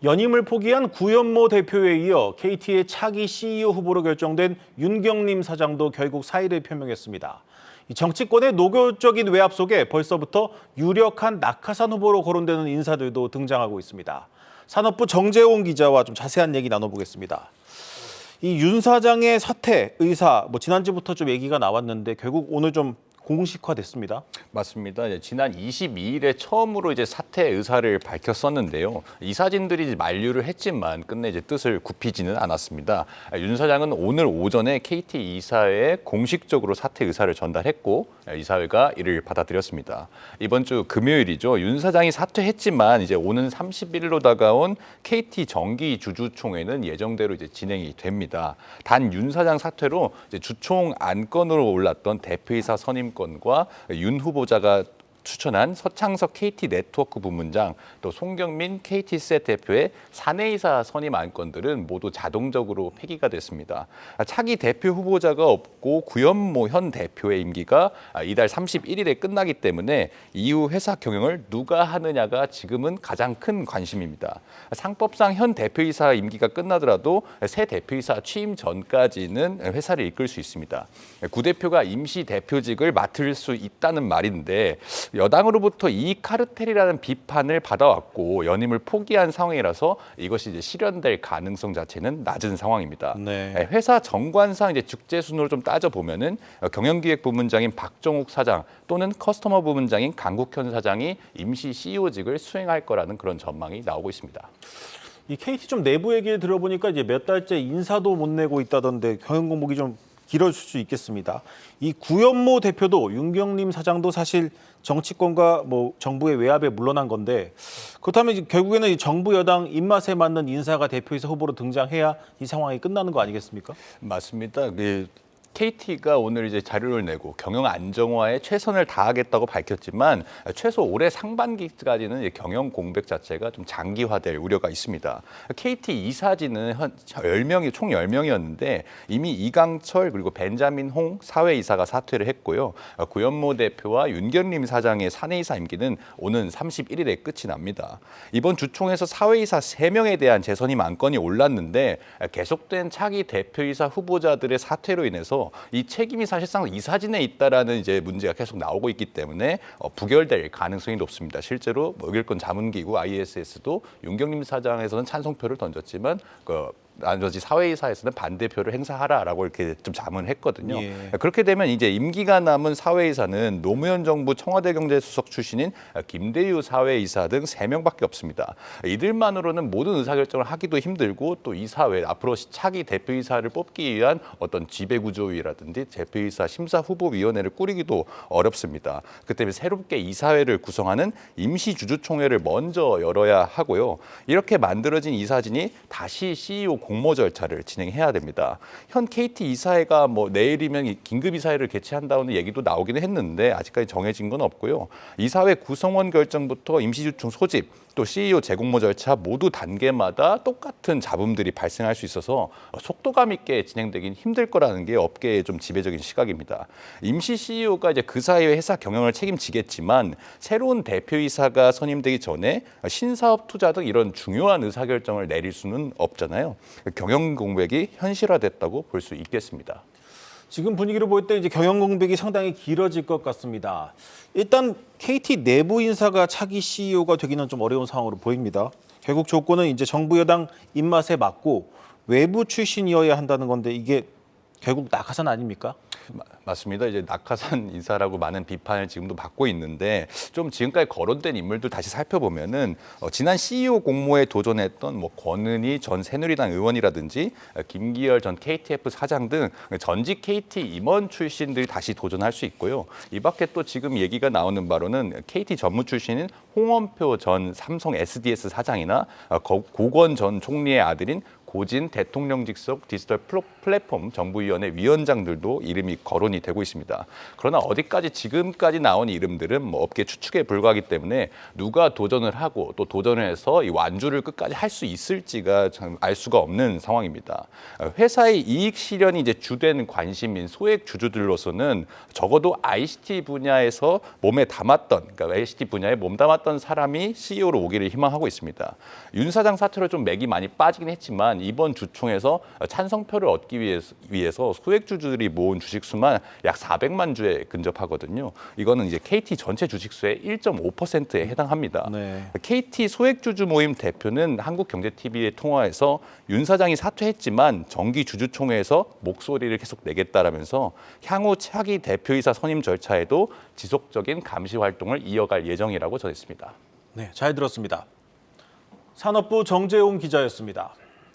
연임을 포기한 구현모 대표에 이어 KT의 차기 CEO 후보로 결정된 윤경림 사장도 결국 사의를 표명했습니다. 정치권의 노골적인 외압 속에 벌써부터 유력한 낙하산 후보로 거론되는 인사들도 등장하고 있습니다. 산업부 정재홍 기자와 좀 자세한 얘기 나눠보겠습니다. 이 윤 사장의 사퇴 의사, 지난주부터 좀 얘기가 나왔는데 결국 오늘 좀 공식화됐습니다. 맞습니다. 지난 22일에 처음으로 사퇴 의사를 밝혔었는데요. 이사진들이 만류를 했지만 끝내 뜻을 굽히지는 않았습니다. 윤 사장은 오늘 오전에 KT 이사회에 공식적으로 사퇴 의사를 전달했고 이사회가 이를 받아들였습니다. 이번 주 금요일이죠. 윤 사장이 사퇴했지만 오는 31일로 다가온 KT 정기 주주총회는 예정대로 진행이 됩니다. 단 윤 사장 사퇴로 주총 안건으로 올랐던 대표이사 선임권과 윤 후보자가 추천한 서창석 KT 네트워크 부문장, 또 송경민 KT셋 대표의 사내이사 선임 안건들은 모두 자동적으로 폐기가 됐습니다. 차기 대표 후보자가 없고 구현모 현 대표의 임기가 이달 31일에 끝나기 때문에 이후 회사 경영을 누가 하느냐가 지금은 가장 큰 관심입니다. 상법상 현 대표이사 임기가 끝나더라도 새 대표이사 취임 전까지는 회사를 이끌 수 있습니다. 구 대표가 임시 대표직을 맡을 수 있다는 말인데 여당으로부터 이익 카르텔이라는 비판을 받아왔고 연임을 포기한 상황이라서 이것이 실현될 가능성 자체는 낮은 상황입니다. 네. 회사 정관상 직제 순으로 좀 따져보면은 경영기획 부문장인 박정욱 사장 또는 커스터머 부문장인 강국현 사장이 임시 CEO직을 수행할 거라는 그런 전망이 나오고 있습니다. 이 KT 좀 내부 얘기를 들어보니까 몇 달째 인사도 못 내고 있다던데 경영 공복이 좀 길어질 수 있겠습니다. 이 구현모 대표도 윤경림 사장도 사실 정치권과 정부의 외압에 물러난 건데 그렇다면 결국에는 이 정부 여당 입맛에 맞는 인사가 대표이사 후보로 등장해야 이 상황이 끝나는 거 아니겠습니까? 맞습니다. KT가 오늘 자료를 내고 경영 안정화에 최선을 다하겠다고 밝혔지만 최소 올해 상반기까지는 경영 공백 자체가 좀 장기화될 우려가 있습니다. KT 이사진은 총 10명이었는데 이미 이강철 그리고 벤자민 홍 사회이사가 사퇴를 했고요. 구현모 대표와 윤경림 사장의 사내이사 임기는 오는 31일에 끝이 납니다. 이번 주총에서 사회이사 3명에 대한 재선임 안건이 올랐는데 계속된 차기 대표이사 후보자들의 사퇴로 인해서 이 책임이 사실상 이사진에 있다라는 문제가 계속 나오고 있기 때문에 부결될 가능성이 높습니다. 실제로 의결권 자문기구 ISS도 윤경림 사장에서는 찬성표를 던졌지만 나머지 사회이사에서는 반대표를 행사하라라고 이렇게 좀 자문했거든요. 예. 그렇게 되면 임기가 남은 사회이사는 노무현 정부 청와대 경제수석 출신인 김대유 사회이사 등 3명밖에 없습니다. 이들만으로는 모든 의사결정을 하기도 힘들고 또 이사회 앞으로 차기 대표이사를 뽑기 위한 어떤 지배구조위라든지 대표이사 심사후보위원회를 꾸리기도 어렵습니다. 그 때문에 새롭게 이사회를 구성하는 임시주주총회를 먼저 열어야 하고요. 이렇게 만들어진 이사진이 다시 CEO 공모 절차를 진행해야 됩니다. 현 KT 이사회가 내일이면 긴급 이사회를 개최한다는 얘기도 나오기는 했는데 아직까지 정해진 건 없고요. 이사회 구성원 결정부터 임시주총 소집, 또 CEO 재공모 절차 모두 단계마다 똑같은 잡음들이 발생할 수 있어서 속도감 있게 진행되긴 힘들 거라는 게 업계의 좀 지배적인 시각입니다. 임시 CEO가 그 사이의 회사 경영을 책임지겠지만 새로운 대표이사가 선임되기 전에 신사업 투자 등 이런 중요한 의사결정을 내릴 수는 없잖아요. 경영 공백이 현실화됐다고 볼 수 있겠습니다. 지금 분위기를 볼 때 경영 공백이 상당히 길어질 것 같습니다. 일단 KT 내부 인사가 차기 CEO가 되기는 좀 어려운 상황으로 보입니다. 결국 조건은 정부 여당 입맛에 맞고 외부 출신이어야 한다는 건데 이게 결국 낙하산 아닙니까? 맞습니다. 낙하산 인사라고 많은 비판을 지금도 받고 있는데 좀 지금까지 거론된 인물들 다시 살펴보면은 지난 CEO 공모에 도전했던 권은희 전 새누리당 의원이라든지 김기열 전 KTF 사장 등 전직 KT 임원 출신들이 다시 도전할 수 있고요. 이 밖에 또 지금 얘기가 나오는 바로는 KT 전무 출신인 홍원표 전 삼성 SDS 사장이나 고건 전 총리의 아들인 고진 대통령 직속 디지털 플랫폼 정부위원회 위원장들도 이름이 거론이 되고 있습니다. 그러나 어디까지 지금까지 나온 이름들은 뭐 업계 추측에 불과하기 때문에 누가 도전을 하고 또 도전을 해서 이 완주를 끝까지 할 수 있을지가 참 알 수가 없는 상황입니다. 회사의 이익 실현이 이제 주된 관심인 소액 주주들로서는 적어도 ICT 분야에서 몸에 담았던, 그러니까 ICT 분야에 몸담았던 사람이 CEO로 오기를 희망하고 있습니다. 윤 사장 사태로 좀 맥이 많이 빠지긴 했지만 이번 주총에서 찬성표를 얻기 위해서 소액 주주들이 모은 주식 수만 약 400만 주에 근접하거든요. 이거는 이제 KT 전체 주식 수의 1.5%에 해당합니다. 네. KT 소액 주주 모임 대표는 한국경제TV에 통화해서 윤 사장이 사퇴했지만 정기 주주총회에서 목소리를 계속 내겠다라면서 향후 차기 대표이사 선임 절차에도 지속적인 감시 활동을 이어갈 예정이라고 전했습니다. 네, 잘 들었습니다. 산업부 정재용 기자였습니다.